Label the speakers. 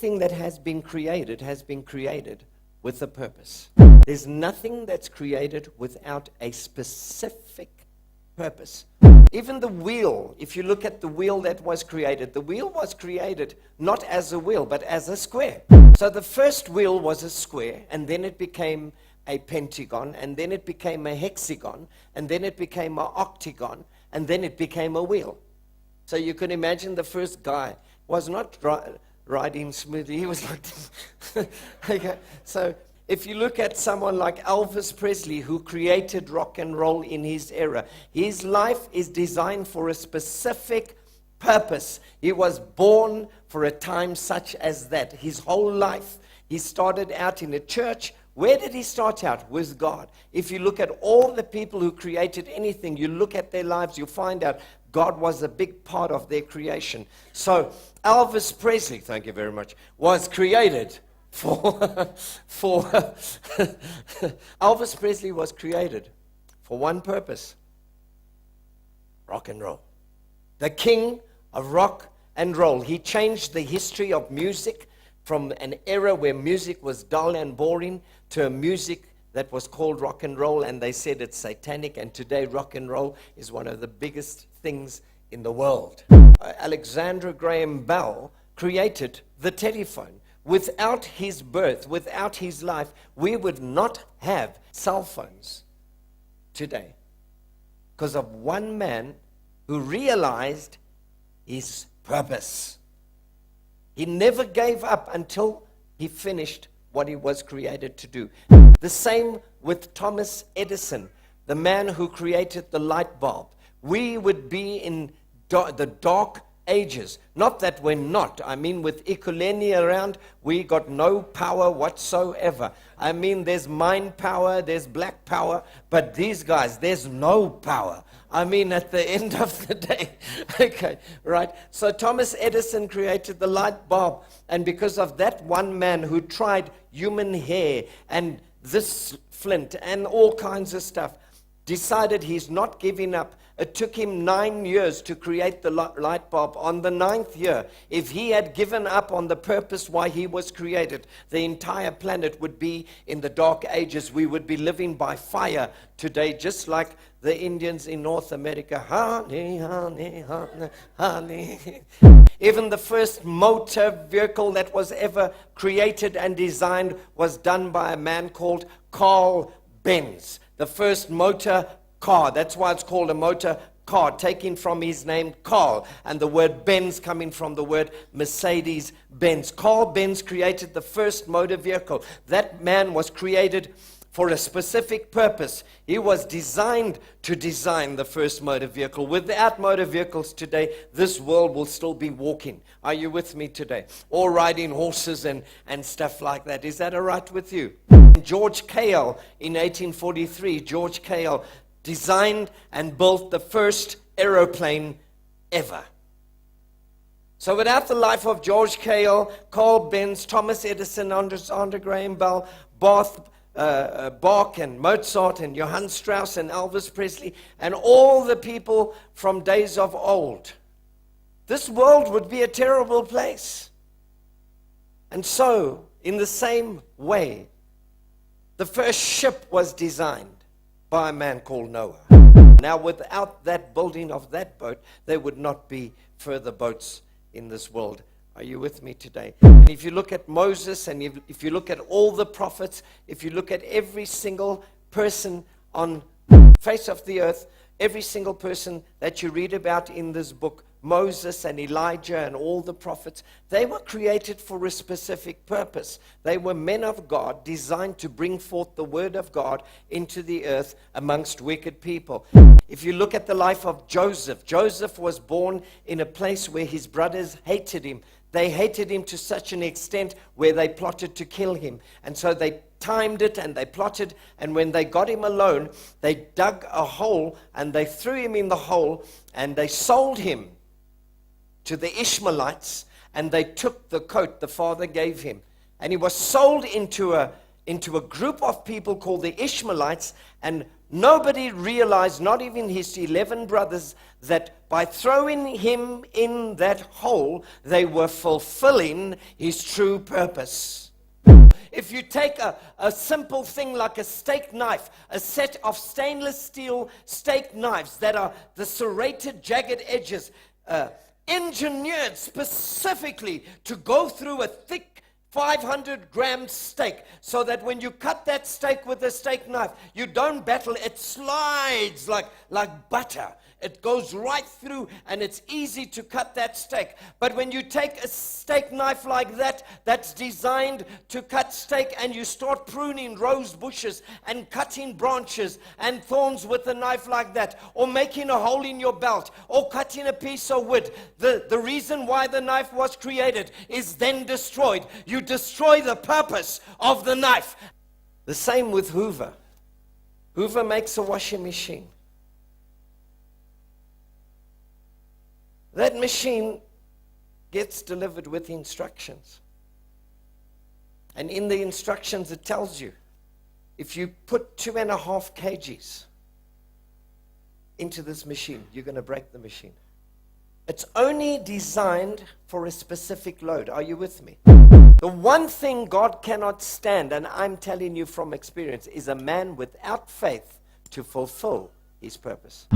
Speaker 1: everything that has been created with a purpose. There's nothing that's created without a specific purpose. Even the wheel, if you look at the wheel that was created, the wheel was created not as a wheel, but as a square. So the first wheel was a square, and then it became a pentagon, and then it became a hexagon, and then it became an octagon, and then it became a wheel. So you can imagine the first guy was not riding smoothly. He was like, okay. So if you look at someone like Elvis Presley, who created rock and roll in his era, his life is designed for a specific purpose. He was born for a time such as that. His whole life, he started out in a church. Where did he start out? With God. If you look at all the people who created anything, you look at their lives, you find out God was a big part of their creation. So Elvis Presley, thank you very much, was created for Elvis Presley was created for one purpose: rock and roll. The king of rock and roll. He changed the history of music from an era where music was dull and boring to a music that was called rock and roll, and they said it's satanic, and today rock and roll is one of the biggest things in the world. Alexander Graham Bell created the telephone. Without his birth, without his life, we would not have cell phones today, because of one man who realized his purpose. He never gave up until he finished what he was created to do. The same with Thomas Edison, the man who created the light bulb. We would be in the dark ages. Not that we're not. I mean, with Ekuleni around, we got no power whatsoever. I mean, there's mind power, there's black power, but these guys, there's no power. I mean, at the end of the day. Okay, right? So Thomas Edison created the light bulb, and because of that one man who tried human hair and this flint and all kinds of stuff, decided he's not giving up. It took him 9 years to create the light bulb. On the 9th year, if he had given up on the purpose why he was created, the entire planet would be in the dark ages. We would be living by fire today, just like the Indians in North America. Honey, honey, honey, honey. Even the first motor vehicle that was ever created and designed was done by a man called Carl Benz. The first motor car. That's why it's called a motor car, taken from his name Carl, and the word Benz coming from the word Mercedes-Benz. Carl Benz created the first motor vehicle. That man was created for a specific purpose. He was designed to design the first motor vehicle. Without motor vehicles today, this world will still be walking. Are you with me today? Or riding horses and stuff like that. Is that all right with you? George Cahill, in 1843, George Cahill designed and built the first aeroplane ever. So without the life of George Cahill, Carl Benz, Thomas Edison, Alexander Graham Bell, Bach and Mozart and Johann Strauss and Elvis Presley and all the people from days of old, this world would be a terrible place. And so, in the same way, the first ship was designed by a man called Noah. Now, without that building of that boat, there would not be further boats in this world. Are you with me today? And if you look at Moses, and if you look at all the prophets, if you look at every single person on the face of the earth, every single person that you read about in this book, Moses and Elijah and all the prophets, they were created for a specific purpose. They were men of God, designed to bring forth the word of God into the earth amongst wicked people. If you look at the life of Joseph, Joseph was born in a place where his brothers hated him. They hated him to such an extent where they plotted to kill him. And so they timed it and they plotted, and when they got him alone, they dug a hole and they threw him in the hole, and they sold him to the Ishmaelites, and they took the coat the father gave him. And he was sold into a group of people called the Ishmaelites, and Nobody realized, not even his 11 brothers, that by throwing him in that hole, they were fulfilling his true purpose. If you take a simple thing like a steak knife, a set of stainless steel steak knives that are the serrated, jagged edges, engineered specifically to go through a thick 500-gram steak, so that when you cut that steak with a steak knife, you don't battle, it slides like butter. It goes right through, and it's easy to cut that steak. But when you take a steak knife like that, that's designed to cut steak, and you start pruning rose bushes and cutting branches and thorns with a knife like that, or making a hole in your belt, or cutting a piece of wood, the reason why the knife was created is then destroyed. You destroy the purpose of the knife. The same with Hoover. Hoover makes a washing machine. That machine gets delivered with instructions. And in the instructions it tells you, if you put 2.5 kgs into this machine, you're going to break the machine. It's only designed for a specific load. Are you with me? The one thing God cannot stand, and I'm telling you from experience, is a man without faith to fulfill his purpose.